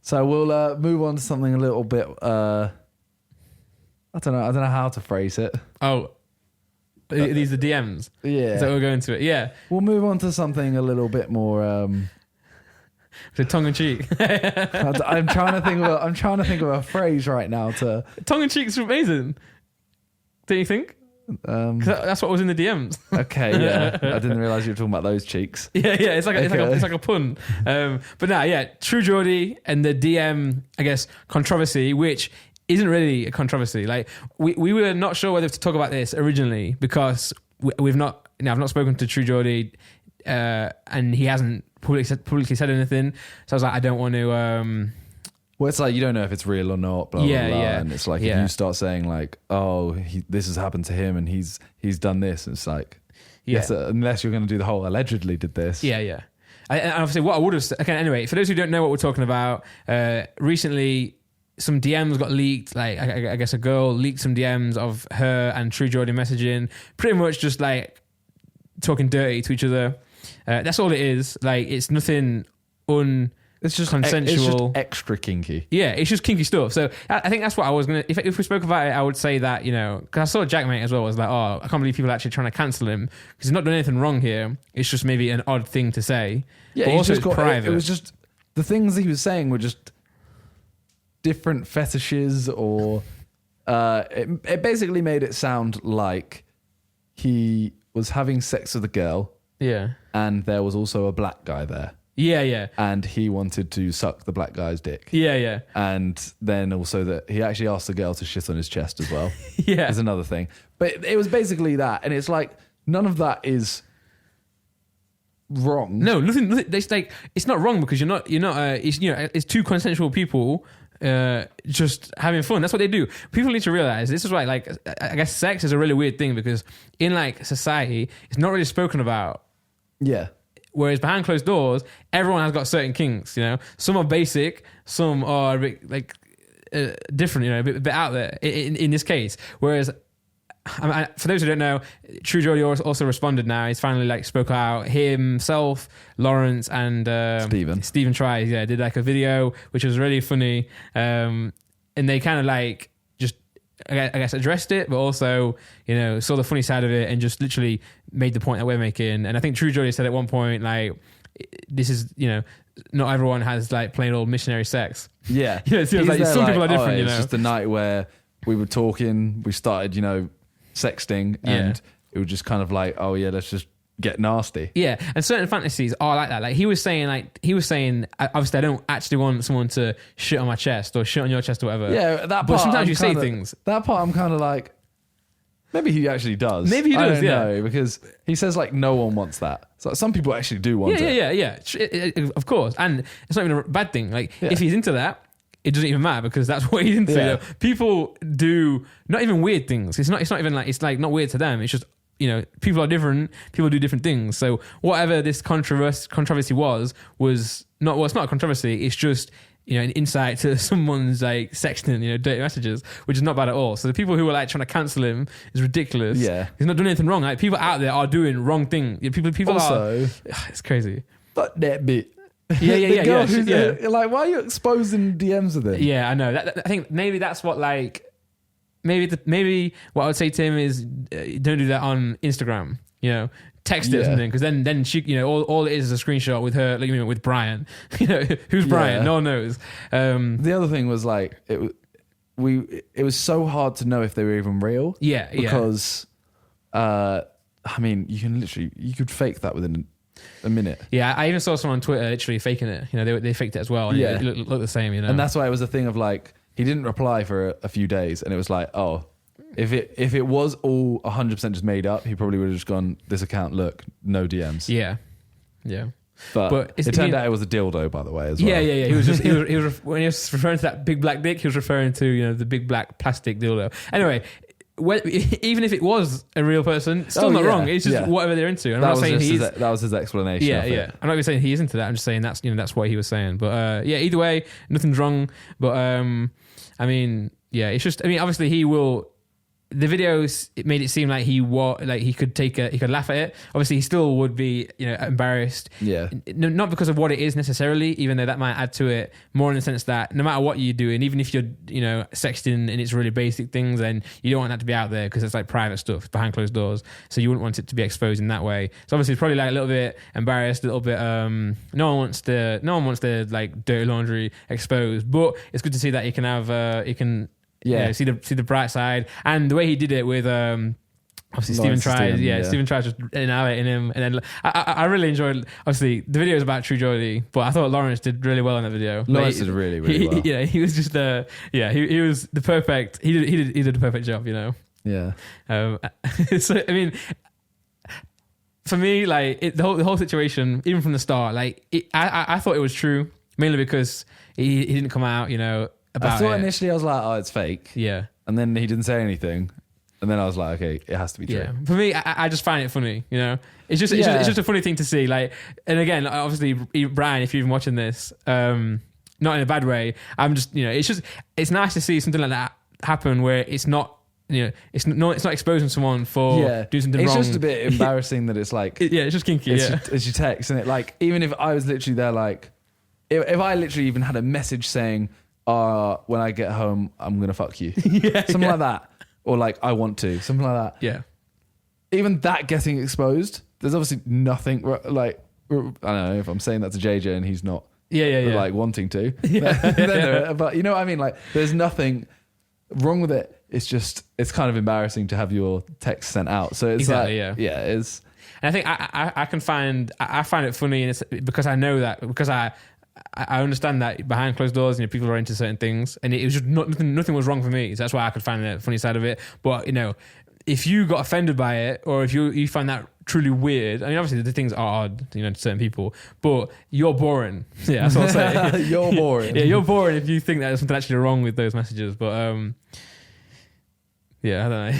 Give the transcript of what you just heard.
So we'll move on to something a little bit. I don't know how to phrase it. Oh, these are DMs. Yeah. So we'll go into it. Yeah. We'll move on to something a little bit more. So tongue in cheek. I'm trying to think of a phrase right now to. Tongue in cheek's amazing. Don't you think? 'Cause that's what was in the DMs. Okay, yeah. I didn't realize you were talking about those cheeks. Yeah. It's like a pun. But now, True Geordie and the DM, I guess, controversy, which isn't really a controversy. Like we were not sure whether to talk about this originally because I've not spoken to True Geordie, and he hasn't publicly said anything. So I was like, I don't want to. Well, it's like you don't know if it's real or not, blah, blah, blah. And it's like if you start saying like, oh, this has happened to him and he's done this, and it's like, yes, unless you're going to do the whole allegedly did this. Yeah. And obviously what I would have said, okay, anyway, for those who don't know what we're talking about, recently some DMs got leaked. Like I guess a girl leaked some DMs of her and True Geordie messaging, pretty much just like talking dirty to each other. That's all it is. Like it's nothing It's just consensual. It's just extra kinky. Yeah, it's just kinky stuff. So I think that's what I was going to... If we spoke about it, I would say that, because I saw Jackmate as well, was like, oh, I can't believe people are actually trying to cancel him because he's not doing anything wrong here. It's just maybe an odd thing to say. Yeah, but also it's private. It was just... The things he was saying were just different fetishes or... It basically made it sound like he was having sex with a girl. Yeah. And there was also a black guy there. Yeah. And he wanted to suck the black guy's dick. Yeah. And then also that he actually asked the girl to shit on his chest as well. Yeah. Is another thing. But it was basically that. And it's like, none of that is wrong. No, nothing. It's like, it's not wrong because it's two consensual people just having fun. That's what they do. People need to realize this is why, like, I guess sex is a really weird thing because in like society, it's not really spoken about. Yeah. Whereas behind closed doors, everyone has got certain kinks, Some are basic, some are a bit, like different, a bit out there in this case. Whereas, for those who don't know, True Geordie also responded now. He's finally like spoke out. Himself, Lawrence and Stephen Tries, did like a video, which was really funny. And they kind of like just, I guess, addressed it, but also, saw the funny side of it and just literally made the point that we're making. And I think True Geordie said at one point, like, this is, not everyone has like plain old missionary sex. Yeah. It feels like some people are different, It's just the night where we were talking, we started, sexting, and it was just kind of like, oh yeah, let's just get nasty. Yeah, and certain fantasies are like that. Like he was saying, obviously I don't actually want someone to shit on my chest or shit on your chest or whatever. Yeah, that part. But sometimes you say things. That part I'm kind of like, maybe he actually does. Maybe he does, I don't know, because he says like no one wants that. So some people actually do want it. Yeah. Of course. And it's not even a bad thing. Like if he's into that, it doesn't even matter because that's what he's into. Yeah. People do not even weird things. It's not even like, it's like not weird to them. It's just, people are different. People do different things. So whatever this controversy was not, well, it's not a controversy. It's just, an insight to someone's like sexting, dirty messages, which is not bad at all. So the people who are like trying to cancel him is ridiculous. Yeah. He's not doing anything wrong. Like people out there are doing wrong things. People also, it's crazy. Fuck that bit. Yeah. Like, why are you exposing DMs of it? Yeah, I know. I think maybe that's what like, maybe what I would say to him is don't do that on Instagram. Text it or something, because then she, all it is a screenshot with her, like, with Brian. Who's Brian? No one knows. The other thing was like it was so hard to know if they were even real. Yeah, because I mean, you could fake that within a minute. Yeah, I even saw someone on Twitter literally faking it. They faked it as well. And it looked the same. And that's why it was a thing of like he didn't reply for a few days, and it was like, oh. If it was all 100% just made up, he probably would have just gone, this account, look, no DMs. Yeah. But it turned out it was a dildo, by the way, as well. Yeah. He was when he was referring to that big black dick, he was referring to the big black plastic dildo. Anyway, even if it was a real person, still not wrong. It's just whatever they're into. And I'm not saying that was his explanation. Yeah. I'm not even saying he's into that. I'm just saying that's what he was saying. But either way, nothing's wrong. But I mean, it's just, obviously he will the videos, it made it seem like he could laugh at it. Obviously, he still would be, embarrassed. Yeah. Not because of what it is necessarily, even though that might add to it, more in the sense that no matter what you're doing, even if you're, sexting and it's really basic things, then you don't want that to be out there because it's like private stuff behind closed doors. So you wouldn't want it to be exposed in that way. So obviously, it's probably like a little bit embarrassed, a little bit. No one wants the like dirty laundry exposed, but it's good to see that he can have see the bright side, and the way he did it with obviously Stephen tries Stephen tries just annihilating him, and then I really enjoyed. Obviously, the video is about True Geordie, but I thought Lawrence did really well in that video. Lawrence did really well. Yeah, he was just he was the perfect. He did the perfect job. Yeah. So I mean, for me, like the whole situation, even from the start, like I thought it was true, mainly because he didn't come out, about I thought it. initially I was like, oh, it's fake. Yeah. And then he didn't say anything. And then I was like, okay, it has to be true. Yeah. For me, I just find it funny, It's just a funny thing to see. Like, and again, obviously, Brian, if you're even watching this, not in a bad way, I'm just, it's nice to see something like that happen where it's not, it's not exposing someone for doing something wrong. It's just a bit embarrassing that it's like, it's just kinky. It's your text, and it like, even if I was literally there, like, if I literally even had a message saying, when I get home, I'm gonna fuck you, something like that, or like I want to, something like that. Yeah. Even that getting exposed, there's obviously nothing like, I don't know if I'm saying that to JJ and he's not, like wanting to, but you know what I mean. Like, there's nothing wrong with it. It's just, it's kind of embarrassing to have your text sent out. So it's it's. And I think I find it funny, and it's because I know that, because I understand that behind closed doors, people are into certain things, and it was just nothing was wrong for me. So that's why I could find the funny side of it. But if you got offended by it, or if you find that truly weird, I mean, obviously the things are odd, to certain people, but you're boring. Yeah, that's what I'll say. You're boring. Yeah, you're boring if you think that there's something actually wrong with those messages. But I don't know.